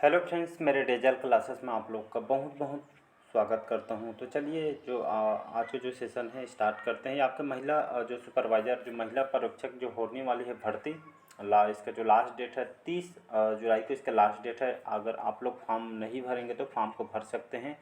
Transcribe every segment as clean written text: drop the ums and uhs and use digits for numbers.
Hello friends, मेरे dazzle classes में आप लोग का बहुत बहुत स्वागत करता हूं। तो चलिए जो आज के जो सेशन है स्टार्ट करते हैं। ये आपके महिला जो सुपरवाइज़र जो महिला पर्यवेक्षक जो होने वाली है भर्ती, इसका जो लास्ट डेट है 30 जुलाई को इसका लास्ट डेट है। अगर आप लोग फॉर्म नहीं भरेंगे तो फॉर्म को भर सकते हैं।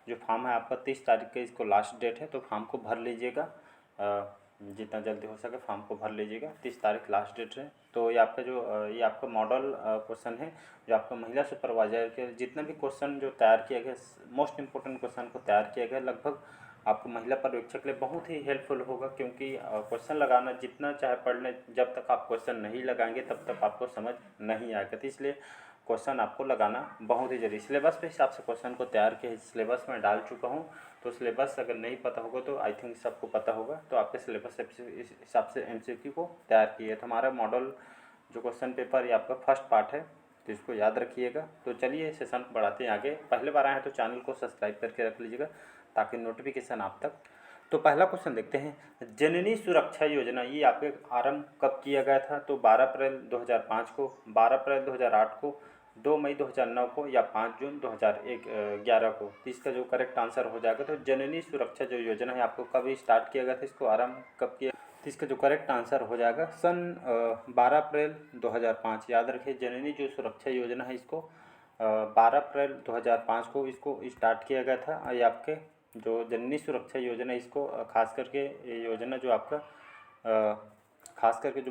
जो फॉर्म है आपका 30 तारीख का इसको लास्ट डेट है, तो फॉर्म को भर लीजिएगा। जितना जल्दी हो सके फॉर्म को भर लीजिएगा। 30 तारीख लास्ट डेट है। तो ये आपका जो ये आपका मॉडल क्वेश्चन है जो आपका महिला सुपरवाइजर के जितने भी क्वेश्चन जो तैयार किया गया, मोस्ट इंपॉर्टेंट क्वेश्चन को तैयार किया गया, लगभग आपको महिला पर्यवेक्षक के लिए बहुत ही हेल्पफुल होगा। क्योंकि क्वेश्चन लगाना जितना चाहे पढ़ लें, जब तक आप क्वेश्चन नहीं लगाएंगे तब तक आपको समझ नहीं आएगा। तो इसलिए क्वेश्चन आपको लगाना बहुत ही जरूरी। सिलेबस के हिसाब से क्वेश्चन को तैयार किया, सिलेबस में डाल चुका हूँ। तो सिलेबस अगर नहीं पता होगा तो आई थिंक सबको पता होगा। तो आपके सिलेबस इस हिसाब से एमसीक्यू को तैयार किया है। तो हमारा मॉडल जो क्वेश्चन पेपर ये आपका फर्स्ट पार्ट है, तो इसको याद रखिएगा। तो चलिए सेशन को बढ़ाते हैं आगे। पहले बार आए हैं तो चैनल को सब्सक्राइब करके रख लीजिएगा ताकि नोटिफिकेशन आप तक। तो पहला क्वेश्चन देखते हैं। जननी सुरक्षा योजना ये आपके आरंभ कब किया गया था? तो 12 अप्रैल 2005 को, 12 अप्रैल 2008 को, 2 मई 2009 को या 5 जून 2011 को। तो इसका जो करेक्ट आंसर हो जाएगा, तो जननी सुरक्षा जो योजना है आपको कब स्टार्ट किया गया था, इसको आरंभ कब किया? तो इसका जो करेक्ट आंसर हो जाएगा सन 12 अप्रैल 2005। याद रखिए, जननी जो सुरक्षा योजना है इसको 12 अप्रैल 2005 को इसको स्टार्ट किया गया था। ये आपके जो जननी सुरक्षा योजना इसको खास करके ये योजना जो आपका खास करके जो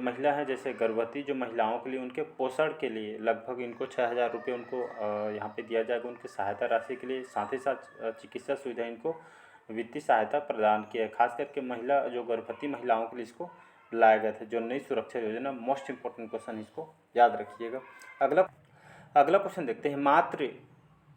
महिला है, जैसे गर्भवती जो महिलाओं के लिए उनके पोषण के लिए लगभग इनको 6,000 रुपये उनको यहाँ पे दिया जाएगा उनकी सहायता राशि के लिए। साथ ही साथ चिकित्सा सुविधा इनको वित्तीय सहायता प्रदान किया है। खास करके महिला जो गर्भवती महिलाओं के लिए इसको लाया गया था जो नई सुरक्षा योजना। मोस्ट इंपॉर्टेंट क्वेश्चन, इसको याद रखिएगा। अगला अगला क्वेश्चन देखते हैं।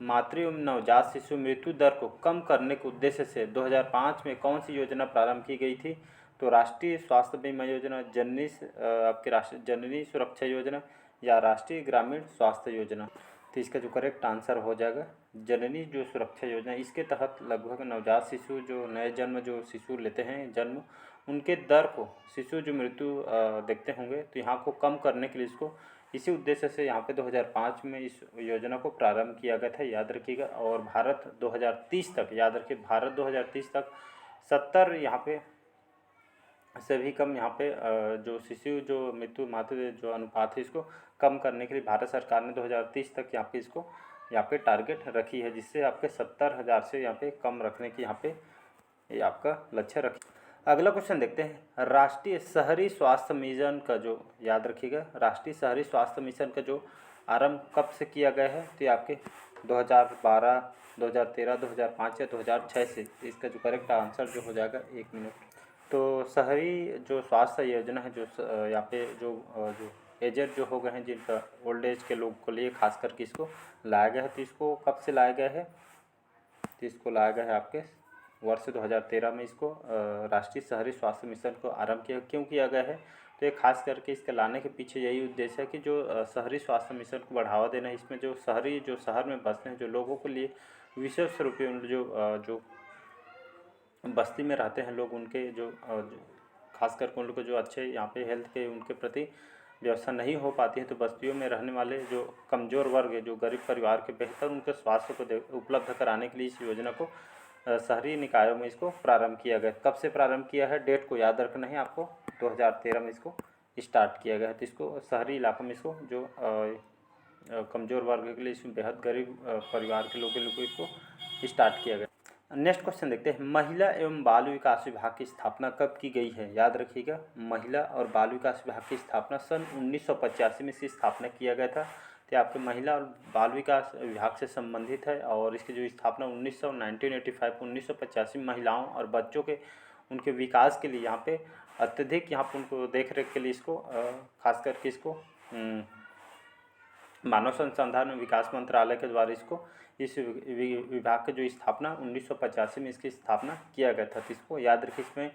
मातृ एवं नवजात शिशु मृत्यु दर को कम करने के उद्देश्य से 2005 में कौन सी योजना प्रारंभ की गई थी? तो राष्ट्रीय स्वास्थ्य बीमा योजना, आपके राष्ट्रीय जननी सुरक्षा योजना या राष्ट्रीय ग्रामीण स्वास्थ्य योजना। तो इसका जो करेक्ट आंसर हो जाएगा जननी जो सुरक्षा योजना। इसके तहत लगभग नवजात शिशु जो नए जन्म जो शिशु लेते हैं जन्म, उनके दर को, शिशु जो मृत्यु देखते होंगे, तो यहाँ को कम करने के लिए इसको इसी उद्देश्य से यहाँ पे 2005 में इस योजना को प्रारंभ किया गया था। याद रखिएगा। और भारत 2030 तक, याद रखिए भारत 2030 तक 70 यहाँ पे से भी कम यहाँ पे जो शिशु जो मृत्यु मातृ जो अनुपात है इसको कम करने के लिए भारत सरकार ने 2030 तक यहाँ पे टारगेट रखी है, जिससे आपके 70,000 से यहाँ पे कम रखने की यहाँ पे ये आपका लक्ष्य रखी। अगला क्वेश्चन देखते हैं। राष्ट्रीय शहरी स्वास्थ्य मिशन का जो, याद रखिएगा, राष्ट्रीय शहरी स्वास्थ्य मिशन का जो आरंभ कब से किया गया है? तो ये आपके 2012, 2013, 2005 या 2006 से। इसका जो करेक्ट आंसर जो हो जाएगा, 1 मिनट। तो शहरी जो स्वास्थ्य योजना है जो यहाँ पे जो एजेड जो हो गए हैं, जिनका ओल्ड एज के लोग को लिए खास करके इसको लाया गया है। तो इसको कब से लाया गया है? तो इसको लाया गया है आपके वर्ष 2013 में। इसको राष्ट्रीय शहरी स्वास्थ्य मिशन को आरंभ क्यों किया गया है? तो ये खास करके इसके लाने के पीछे यही उद्देश्य है कि जो शहरी स्वास्थ्य मिशन को बढ़ावा देना है। इसमें जो शहर में बसते हैं जो लोगों के लिए विशेष रूप से जो बस्ती में रहते हैं लोग, उनके जो खास करके उन लोग को जो अच्छे यहाँ पे हेल्थ के उनके प्रति व्यवस्था नहीं हो पाती है, तो बस्तियों में रहने वाले जो कमज़ोर वर्ग है, जो गरीब परिवार के बेहतर उनके स्वास्थ्य को उपलब्ध कराने के लिए इस योजना को शहरी निकायों में इसको प्रारंभ किया गया। कब से प्रारंभ किया है? डेट को याद रखना है आपको। 2013 में इसको स्टार्ट किया गया है। तो इसको शहरी इलाकों में इसको जो कमज़ोर वर्ग के लिए, इसमें बेहद गरीब परिवार के लोगों को इसको स्टार्ट किया गया। नेक्स्ट क्वेश्चन देखते हैं। महिला एवं बाल विकास विभाग की स्थापना कब की गई है? याद रखिएगा, महिला और बाल विकास विभाग की स्थापना सन 1985 में इसकी स्थापना किया गया था। तो आपके महिला और बाल विकास विभाग से संबंधित है। और इसकी जो स्थापना 1985 महिलाओं और बच्चों के उनके विकास के लिए यहाँ पे अत्यधिक यहाँ पर उनको देख रेख के लिए इसको खास करके इसको मानव संसाधन विकास मंत्रालय के द्वारा इसको इस विभाग की जो स्थापना 1985 में इसकी स्थापना किया गया था। तो इसको याद रखिए, इसमें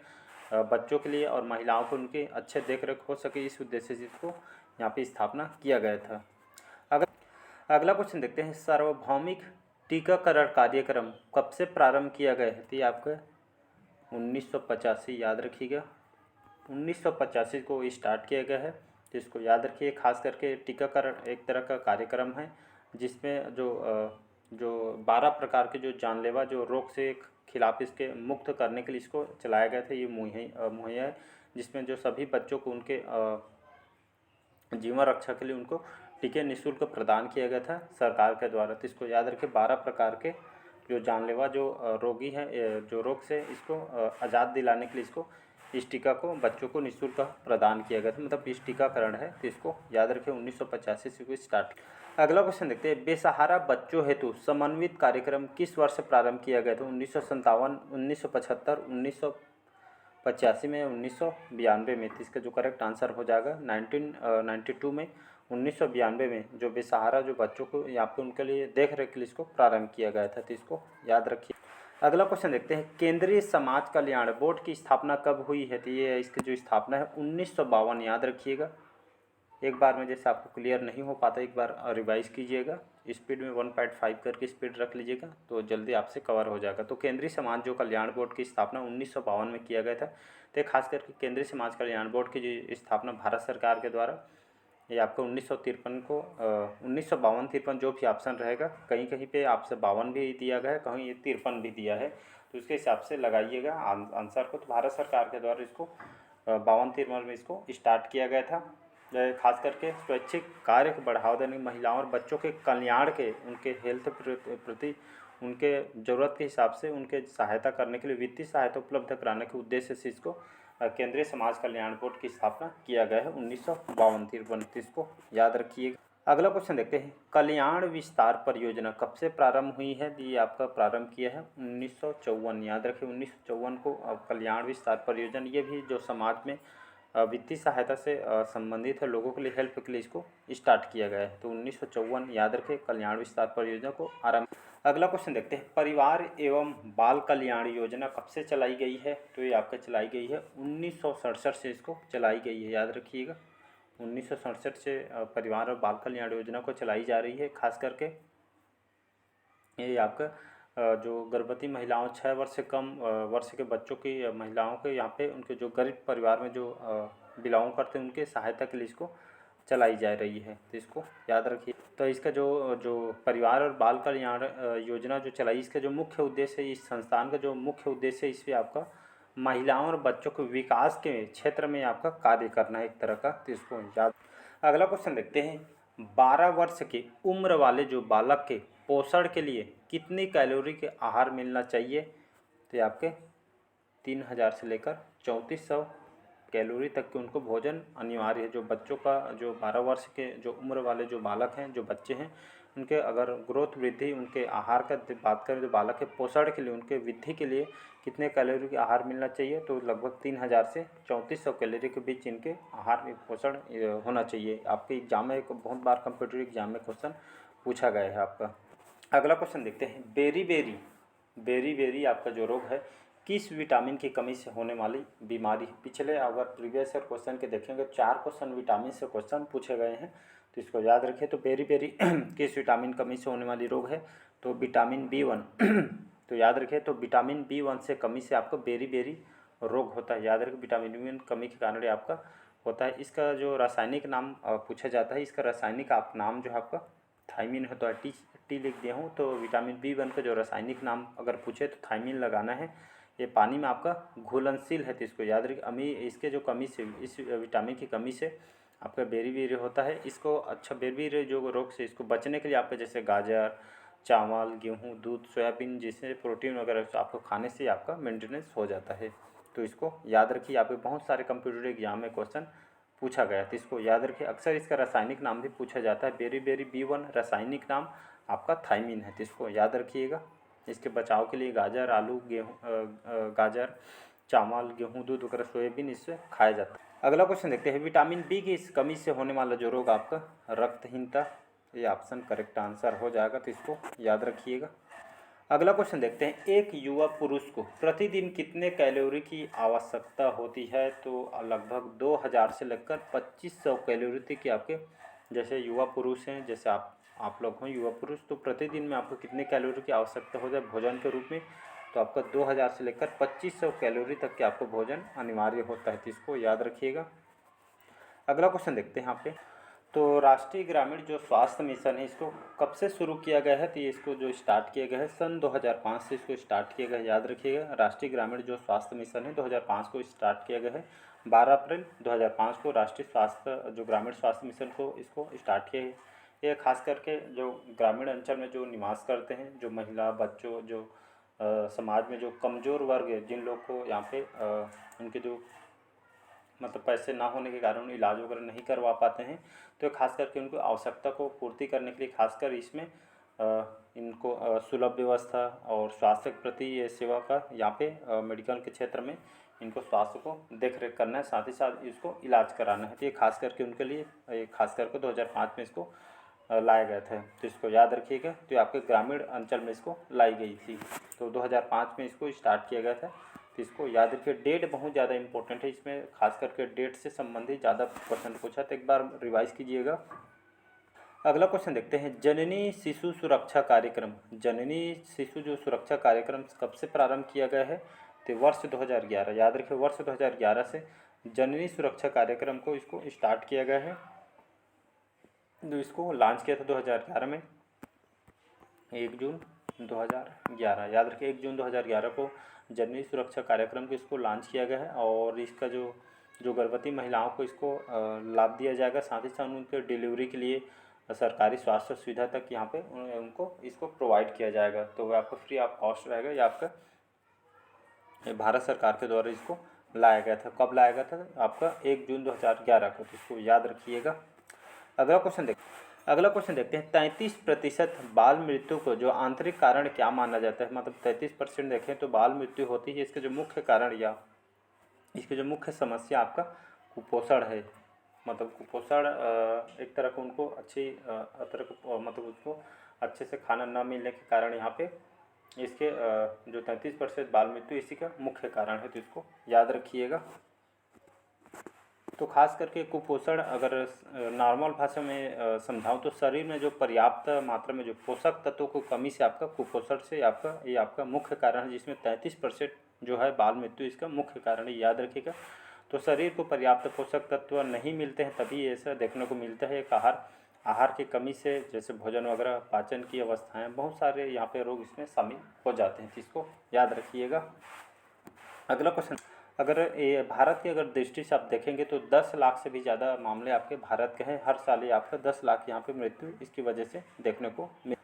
बच्चों के लिए और महिलाओं को उनके अच्छे देख रेख हो सके, इस उद्देश्य से इसको यहाँ पे स्थापना किया गया था। अगला क्वेश्चन देखते हैं। सार्वभौमिक टीकाकरण कार्यक्रम कब से प्रारंभ किया गया है? तो ये आपका 1985, याद रखिएगा, 1985 को स्टार्ट किया गया है। तो इसको याद रखिए। खास करके टीकाकरण एक तरह का कार्यक्रम है जिसमें जो 12 प्रकार के जो जानलेवा जो रोग से खिलाफ इसके मुक्त करने के लिए इसको चलाया गया था। ये मुहैया है, जिसमें जो सभी बच्चों को उनके जीवन रक्षा के लिए उनको टीके निःशुल्क प्रदान किया गया था सरकार के द्वारा। तो इसको याद रखें, 12 प्रकार के जो जानलेवा जो रोगी हैं जो रोग से इसको आज़ाद दिलाने के लिए इसको इस टीका को बच्चों को निःशुल्क प्रदान किया गया था, मतलब इस टीकाकरण है। तो इसको याद रखें, 1985 से इसको स्टार्ट। अगला क्वेश्चन देखते हैं, बेसहारा बच्चों हेतु समन्वित कार्यक्रम किस वर्ष प्रारंभ किया गया था? 1957, 1975, 1985 में, 1992 में। तो इसका जो करेक्ट आंसर हो जाएगा 1992 में, 1992 में जो बेसहारा जो बच्चों को यहाँ पे उनके लिए देख रेख के लिए इसको प्रारंभ किया गया था। तो इसको याद रखिए। अगला क्वेश्चन देखते हैं, केंद्रीय समाज कल्याण बोर्ड की स्थापना कब हुई है? तो ये इसकी जो स्थापना है 1952, याद रखिएगा। एक बार में जैसे आपको क्लियर नहीं हो पाता, एक बार रिवाइज कीजिएगा। स्पीड में 1.5 करके स्पीड रख लीजिएगा तो जल्दी आपसे कवर हो जाएगा। तो केंद्रीय समाज जो कल्याण बोर्ड की स्थापना 1952 में किया गया था। तो खास करके केंद्रीय समाज कल्याण बोर्ड की जो स्थापना भारत सरकार के द्वारा, ये आपको 1953 को 1952-53 जो भी ऑप्शन रहेगा, कहीं कहीं पे आपसे 52 भी दिया गया है, कहीं ये 53 भी दिया है, तो उसके हिसाब से लगाइएगा आंसर को। तो भारत सरकार के द्वारा इसको 52-53 में इसको स्टार्ट किया गया था। खास करके स्वैच्छिक कार्य को बढ़ावा देने, महिलाओं और बच्चों के कल्याण के, उनके हेल्थ प्रति उनके ज़रूरत के हिसाब से उनके सहायता करने के लिए वित्तीय सहायता उपलब्ध कराने के उद्देश्य से इसको केंद्रीय समाज कल्याण बोर्ड की स्थापना किया गया है 1952-53 को याद रखिएगा। अगला क्वेश्चन देखते हैं, कल्याण विस्तार परियोजना कब से प्रारंभ हुई है? ये आपका प्रारंभ किया है 1954, याद रखें 1954 को कल्याण विस्तार परियोजना। ये भी जो समाज में वित्तीय सहायता से संबंधित है, लोगों के लिए हेल्प के लिए इसको स्टार्ट किया गया है। तो 1954 याद रखें, कल्याण विस्तार परियोजना को आरंभ। अगला क्वेश्चन देखते हैं, परिवार एवं बाल कल्याण योजना कब से चलाई गई है? तो ये आपका चलाई गई है 1967 से इसको चलाई गई है, याद रखिएगा। 1967 से परिवार और बाल कल्याण योजना को चलाई जा रही है। खास करके ये आपका जो गर्भवती महिलाओं, 6 वर्ष से कम वर्ष के बच्चों की महिलाओं के यहाँ पे उनके जो गरीब परिवार में जो बिलोंग करते हैं उनके सहायता के लिए इसको चलाई जा रही है। तो इसको याद रखिए। तो इसका जो परिवार और बाल कल्याण योजना जो चलाई, इसका जो मुख्य उद्देश्य है, इस संस्थान का जो मुख्य उद्देश्य है, इसमें आपका महिलाओं और बच्चों के विकास के क्षेत्र में आपका कार्य करना है एक तरह का। तो इसको याद। अगला क्वेश्चन देखते हैं, 12 वर्ष की उम्र वाले जो बालक के पोषण के लिए कितनी कैलोरी के आहार मिलना चाहिए? तो आपके 3000 से लेकर 3400 कैलोरी तक के उनको भोजन अनिवार्य है। जो बच्चों का जो 12 वर्ष के जो उम्र वाले जो बालक हैं, जो बच्चे हैं, उनके अगर ग्रोथ वृद्धि, उनके आहार का बात करें, जो बालक के पोषण के लिए, उनके वृद्धि के लिए कितने कैलोरी का आहार मिलना चाहिए? तो लगभग 3000 से 3400 कैलोरी के बीच इनके आहार पोषण होना चाहिए। आपके एग्जाम में बहुत बार कंप्यूटर एग्जाम में क्वेश्चन पूछा गया है आपका। अगला क्वेश्चन देखते हैं, बेरी आपका जो रोग है किस विटामिन की कमी से होने वाली बीमारी है? पिछले अगर प्रीवियस ईयर क्वेश्चन के देखेंगे 4 क्वेश्चन विटामिन से क्वेश्चन पूछे गए हैं। तो इसको याद रखिए। तो बेरी किस विटामिन कमी से होने वाली रोग है? तो विटामिन B1 तो याद रखिए। तो विटामिन B1 से कमी से आपको बेरी रोग होता है, याद रखिए। विटामिन B1 कमी के कारण आपका होता है। इसका जो रासायनिक नाम पूछा जाता है, इसका रासायनिक नाम जो है आपका थायमिन है। तो टी लिख दिया हूँ। तो विटामिन B1 का जो रासायनिक नाम अगर पूछे तो थायमिन लगाना है। ये पानी में आपका घुलनशील है। तो इसको याद रखिए। इसके जो कमी से, इस विटामिन की कमी से आपका बेरी होता है। इसको अच्छा बेरी जो रोग से इसको बचने के लिए आपका जैसे गाजर, चावल, गेहूँ, दूध, सोयाबीन जैसे प्रोटीन वगैरह आपको खाने से आपका मेंटेनेंस हो जाता है। तो इसको याद रखिए। आपके बहुत सारे कंप्यूटर एग्जाम में क्वेश्चन पूछा गया। तो इसको याद रखिए। अक्सर इसका रासायनिक नाम भी पूछा जाता है। बेरी B1 रासायनिक नाम आपका थायमिन है। तो इसको याद रखिएगा। इसके बचाव के लिए गाजर, आलू, गाजर, चावल, गेहूँ, दूध वगैरह, सोयाबीन इससे खाया जाता है। अगला क्वेश्चन देखते हैं, विटामिन B की इस कमी से होने वाला जो रोग आपका रक्तहीनता, ये ऑप्शन करेक्ट आंसर हो जाएगा। तो इसको याद रखिएगा। अगला क्वेश्चन देखते हैं, एक युवा पुरुष को प्रतिदिन कितने कैलोरी की आवश्यकता होती है? तो लगभग 2000 से लेकर 2500 कैलोरी तक की आपके जैसे युवा पुरुष हैं, जैसे आप लोग हों युवा पुरुष, तो प्रतिदिन में आपको कितने कैलोरी की आवश्यकता हो जाए भोजन के रूप में? तो आपका 2000 से लेकर 2500 कैलोरी तक के आपको भोजन अनिवार्य होता है। तो इसको याद रखिएगा। अगला क्वेश्चन देखते हैं यहाँ पे। तो राष्ट्रीय ग्रामीण जो स्वास्थ्य मिशन है इसको कब से शुरू किया गया है? तो ये इसको जो स्टार्ट किया गया है सन 2005 से इसको स्टार्ट किया गया है। याद रखिएगा, राष्ट्रीय ग्रामीण जो स्वास्थ्य मिशन है 2005 को स्टार्ट किया गया है। 12 अप्रैल 2005 को राष्ट्रीय स्वास्थ्य जो ग्रामीण स्वास्थ्य मिशन को इसको स्टार्ट किया है। ये खास करके जो ग्रामीण अंचल में जो निवास करते हैं, जो महिला, बच्चों, जो समाज में जो कमज़ोर वर्ग है, जिन लोग को यहाँ पे उनके जो मतलब पैसे ना होने के कारण इलाज वगैरह नहीं करवा पाते हैं, तो खास करके उनको आवश्यकता को पूर्ति करने के लिए खासकर इसमें इनको सुलभ व्यवस्था और स्वास्थ्य के प्रति ये सेवा का यहाँ पे मेडिकल के क्षेत्र में इनको स्वास्थ्य को देख रेख करना है, साथ ही साथ इसको इलाज कराना है। तो ये खास करके उनके लिए खास करके 2005 में इसको लाया गया था। तो इसको याद रखिएगा। तो ये आपके ग्रामीण अंचल में इसको लाई गई थी। तो 2005 में इसको स्टार्ट किया गया था। तो इसको याद रखिए। डेट बहुत ज़्यादा इंपॉर्टेंट है, इसमें खास करके डेट से संबंधित ज़्यादा क्वेश्चन पूछा, तो एक बार रिवाइज कीजिएगा। अगला क्वेश्चन देखते हैं। जननी शिशु सुरक्षा कार्यक्रम, जननी शिशु जो सुरक्षा कार्यक्रम कब से प्रारंभ किया गया है? तो वर्ष 2011। याद रखिए, वर्ष 2011 से जननी सुरक्षा कार्यक्रम को इसको स्टार्ट किया गया है। जो इसको लॉन्च किया था 2011 में, 1 जून 2011। याद रखिए, 1 जून 2011 को जननी सुरक्षा कार्यक्रम को इसको लॉन्च किया गया है। और इसका जो गर्भवती महिलाओं को इसको लाभ दिया जाएगा, साथ ही साथ उनके डिलीवरी के लिए सरकारी स्वास्थ्य सुविधा तक यहाँ पे उनको इसको प्रोवाइड किया जाएगा। तो वह आपको फ्री ऑफ कॉस्ट रहेगा। ये आपका भारत सरकार के द्वारा इसको लाया गया था। कब लाया गया था? आपका 1 जून 2011 को। तो इसको याद रखिएगा। अगला क्वेश्चन देखते हैं। 33% बाल मृत्यु को जो आंतरिक कारण क्या माना जाता है? मतलब 33% देखें तो बाल मृत्यु होती है। इसके जो मुख्य कारण या इसकी जो मुख्य समस्या आपका कुपोषण है। मतलब कुपोषण एक तरह का उनको अच्छी मतलब उसको अच्छे से खाना न मिलने के कारण यहाँ पे इसके जो 33% बाल मृत्यु इसी का मुख्य कारण है। तो इसको याद रखिएगा। तो खास करके कुपोषण अगर नॉर्मल भाषा में समझाऊँ तो शरीर में जो पर्याप्त मात्रा में जो पोषक तत्वों को कमी से आपका कुपोषण से ये आपका मुख्य कारण है, जिसमें 33% जो है बाल मृत्यु इसका मुख्य कारण है। याद रखिएगा। तो शरीर को पर्याप्त पोषक तत्व नहीं मिलते हैं तभी ऐसा देखने को मिलता है। एक आहार की कमी से, जैसे भोजन वगैरह, पाचन की अवस्थाएँ, बहुत सारे यहाँ पे रोग इसमें शामिल हो जाते हैं। इसको याद रखिएगा। अगला क्वेश्चन, अगर ये भारत की अगर दृष्टि से आप देखेंगे तो 10 लाख से भी ज़्यादा मामले आपके भारत के हैं। हर साल ये आपका 10 लाख यहाँ पे मृत्यु इसकी वजह से देखने को मिल।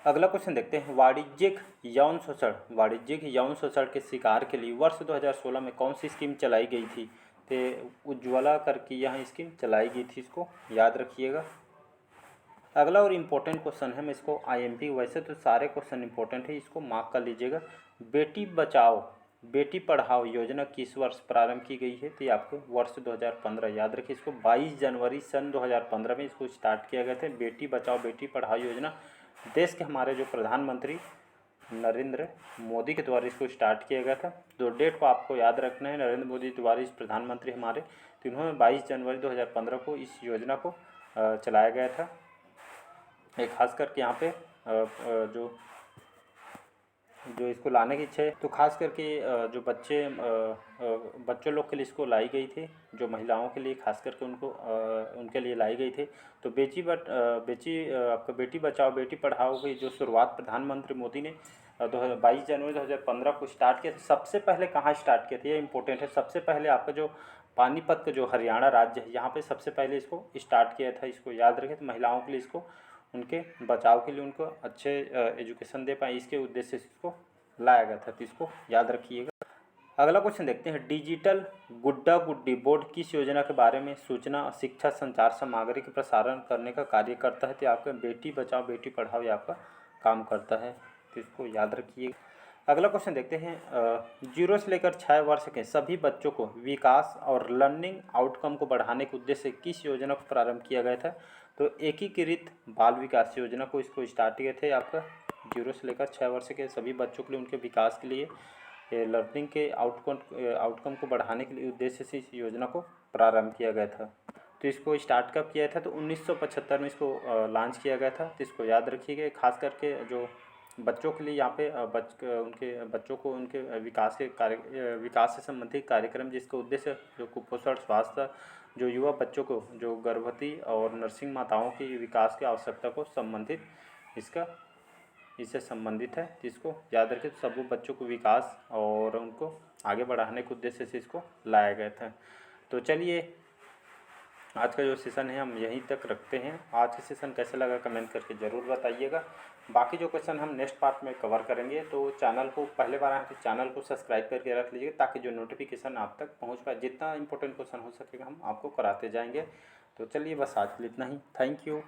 अगला क्वेश्चन देखते हैं। वाणिज्यिक यौन शोषण के शिकार के लिए वर्ष 2016 में कौन सी स्कीम चलाई गई थी? तो उज्ज्वला करके यह स्कीम चलाई गई थी। इसको याद रखिएगा। अगला और इम्पोर्टेंट क्वेश्चन है, मैं इसको IMP, वैसे तो सारे क्वेश्चन इंपॉर्टेंट है, इसको मार्क कर लीजिएगा। बेटी बचाओ बेटी पढ़ाओ योजना किस वर्ष प्रारंभ की गई है? तो ये आपको वर्ष 2015। याद रखिए, इसको 22 जनवरी सन 2015 में इसको स्टार्ट किया गया था। बेटी बचाओ बेटी पढ़ाओ योजना देश के हमारे जो प्रधानमंत्री नरेंद्र मोदी के द्वारा इसको स्टार्ट किया गया था। तो डेट को आपको याद रखना है, नरेंद्र मोदी द्वारा इस प्रधानमंत्री हमारे, तो इन्होंने 22 जनवरी 2015 को इस योजना को चलाया गया था। एक खास करके यहाँ पे जो इसको लाने की इच्छा है, तो खास करके जो बच्चों लोग के लिए इसको लाई गई थी, जो महिलाओं के लिए खास करके उनके लिए लाई गई थी। तो आपका बेटी बचाओ बेटी पढ़ाओ की जो शुरुआत प्रधानमंत्री मोदी ने 22 जनवरी 2015 को स्टार्ट किया था। सबसे पहले कहाँ स्टार्ट किया था, ये इंपॉर्टेंट है। सबसे पहले आपका जो पानीपत का जो हरियाणा राज्य है, यहाँ पे सबसे पहले इसको स्टार्ट किया था। इसको याद रखें। तो महिलाओं के लिए इसको उनके बचाव के लिए उनको अच्छे एजुकेशन दे पाए, इसके उद्देश्य से इसको लाया गया था। तो इसको याद रखिएगा। अगला क्वेश्चन देखते हैं। डिजिटल गुड्डा गुड्डी बोर्ड किस योजना के बारे में सूचना शिक्षा संचार सामग्री के प्रसारण करने का कार्य करता है? तो आपका बेटी बचाओ बेटी पढ़ाओ ये आपका काम करता है। तो इसको याद रखिएगा। अगला क्वेश्चन देखते हैं। 0 से लेकर 6 वर्ष के सभी बच्चों को विकास और लर्निंग आउटकम को बढ़ाने के उद्देश्य से किस योजना को प्रारंभ किया गया था? तो एकीकृत बाल विकास योजना को इसको स्टार्ट किए थे। आपका 0 से लेकर 6 वर्ष के सभी बच्चों के लिए उनके विकास के लिए लर्निंग के आउटकम को बढ़ाने के लिए उद्देश्य से इस योजना को प्रारंभ किया गया था। तो इसको स्टार्ट कब किया था? तो 1975 में इसको लॉन्च किया गया था। तो इसको याद रखिएगा। खास करके जो बच्चों के लिए यहाँ पे उनके बच्चों को उनके विकास से संबंधित कार्यक्रम, जिसका उद्देश्य जो कुपोषण, स्वास्थ्य, जो युवा बच्चों को, जो गर्भवती और नर्सिंग माताओं की विकास की आवश्यकता को संबंधित इससे संबंधित है, जिसको याद रखें। तो सभी बच्चों को विकास और उनको आगे बढ़ाने के उद्देश्य से इसको लाया गया था। तो चलिए आज का जो सेशन है हम यहीं तक रखते हैं। आज का सेशन कैसा लगा कमेंट करके ज़रूर बताइएगा। बाकी जो क्वेश्चन हम नेक्स्ट पार्ट में कवर करेंगे। तो चैनल को पहले बार आए तो चैनल को सब्सक्राइब करके रख लीजिएगा, ताकि जो नोटिफिकेशन आप तक पहुंच पाए। जितना इंपॉर्टेंट क्वेश्चन हो सकेगा हम आपको कराते जाएंगे। तो चलिए बस आज के लिए इतना ही। Thank you.